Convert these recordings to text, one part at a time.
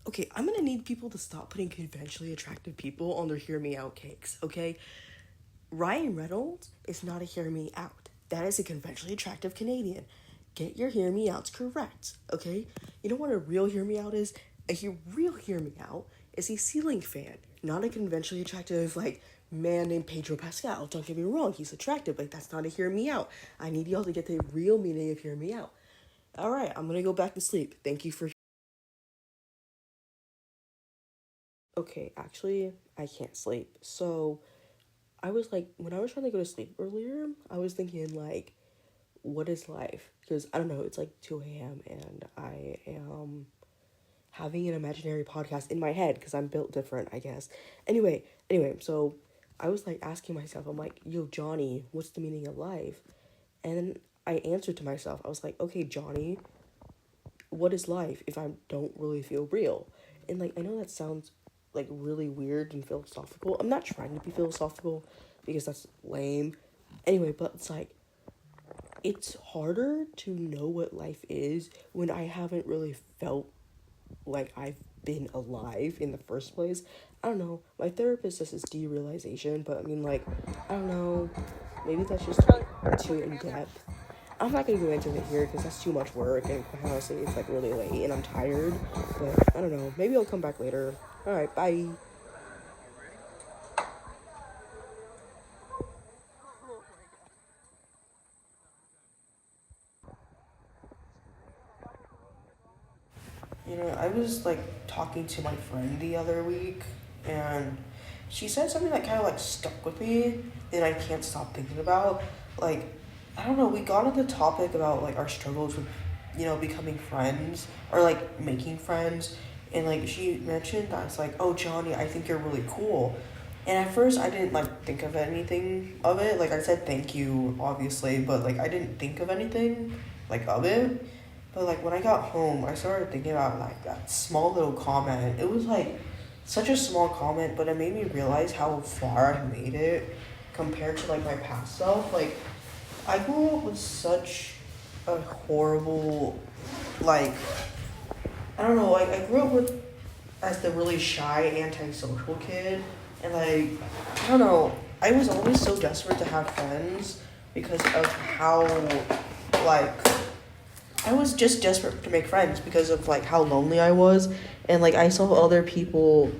Okay, I'm gonna need people to stop putting conventionally attractive people on their hear me out cakes, okay? Ryan Reynolds is not a hear me out. That is a conventionally attractive Canadian. Get your hear me outs correct, okay? You know what a real hear me out is? Real hear me out is a ceiling fan, not a conventionally attractive, like, man named Pedro Pascal. Don't get me wrong, he's attractive, but that's not a hear me out. I need y'all to get the real meaning of hear me out. Alright, I'm gonna go back to sleep. Thank you for. Okay, actually, I can't sleep. So, I was like, when I was trying to go to sleep earlier, I was thinking, like, what is life? Because I don't know, it's like 2 a.m. and I am having an imaginary podcast in my head because I'm built different, I guess. Anyway, so I was like asking myself, I'm like, yo, Johnny, what's the meaning of life? And then I answered to myself, I was like, okay, Johnny, what is life if I don't really feel real? And like, I know that sounds like really weird and philosophical. I'm not trying to be philosophical because that's lame. Anyway, but it's like, it's harder to know what life is when I haven't really felt like I've been alive in the first place. I don't know. My therapist says it's derealization, but I mean, like, I don't know. Maybe that's just like too in depth. I'm not gonna go into it here because that's too much work, and quite honestly, it's like really late and I'm tired. But I don't know. Maybe I'll come back later. All right, bye. You know, I was like talking to my friend the other week, and she said something that kind of like stuck with me and I can't stop thinking about. Like, I don't know, we got on the topic about like our struggles with, becoming friends or like making friends. And like she mentioned that it's like, oh, Johnny, I think you're really cool. And at first I didn't like think of anything of it. Like I said thank you, obviously, but like I didn't think of anything like of it. But like when I got home, I started thinking about like that small little comment. It was like such a small comment, but it made me realize how far I made it compared to like my past self. Like I grew up with such a horrible, like, I don't know, like I grew up with as the really shy antisocial kid, and like I don't know, I was always so desperate to have friends because of how, like, I was just desperate to make friends because of like how lonely I was, and like I saw other people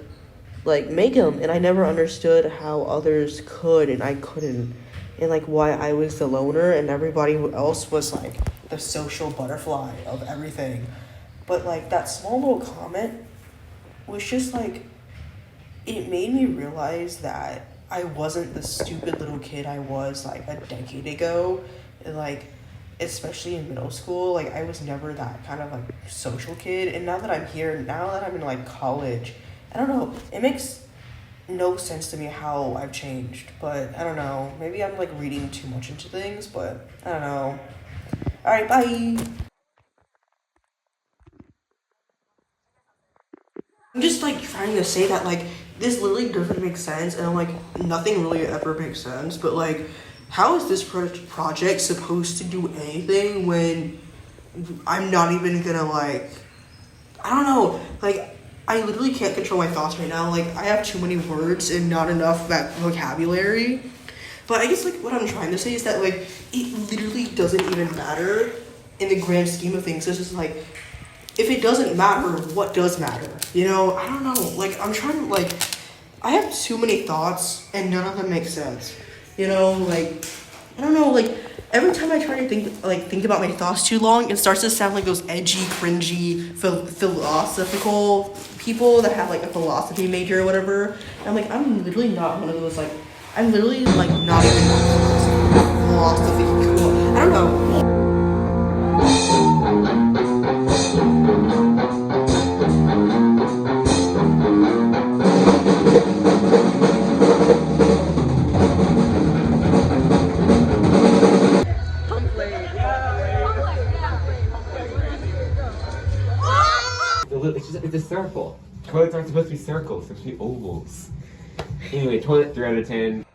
like make them, and I never understood how others could and I couldn't, and like why I was the loner and everybody else was like the social butterfly of everything. But like that small little comment was just like, it made me realize that I wasn't the stupid little kid I was like a decade ago, and like especially in middle school, like I was never that kind of like social kid. And now that I'm here, now that I'm in like college, I don't know, it makes no sense to me how I've changed. But I don't know, maybe I'm like reading too much into things, but I don't know. All right, bye. I'm just like trying to say that like this literally doesn't make sense, and like nothing really ever makes sense. But like, how is this project supposed to do anything when I'm not even gonna like? I don't know. Like, I literally can't control my thoughts right now. Like, I have too many words and not enough that vocabulary. But I guess like what I'm trying to say is that like it literally doesn't even matter in the grand scheme of things. It's just like, if it doesn't matter, what does matter? You know, I don't know. Like, I'm trying to, like, I have too many thoughts and none of them make sense. You know, like, I don't know, like, every time I try to think about my thoughts too long, it starts to sound like those edgy, cringy, philosophical people that have, like, a philosophy major or whatever. And I'm like, I'm literally not one of those, like, I'm literally, like, not even philosophy cool. I don't know. It's a circle. Toilets aren't supposed to be circles, they're supposed to be ovals. Anyway, toilet 3 out of 10.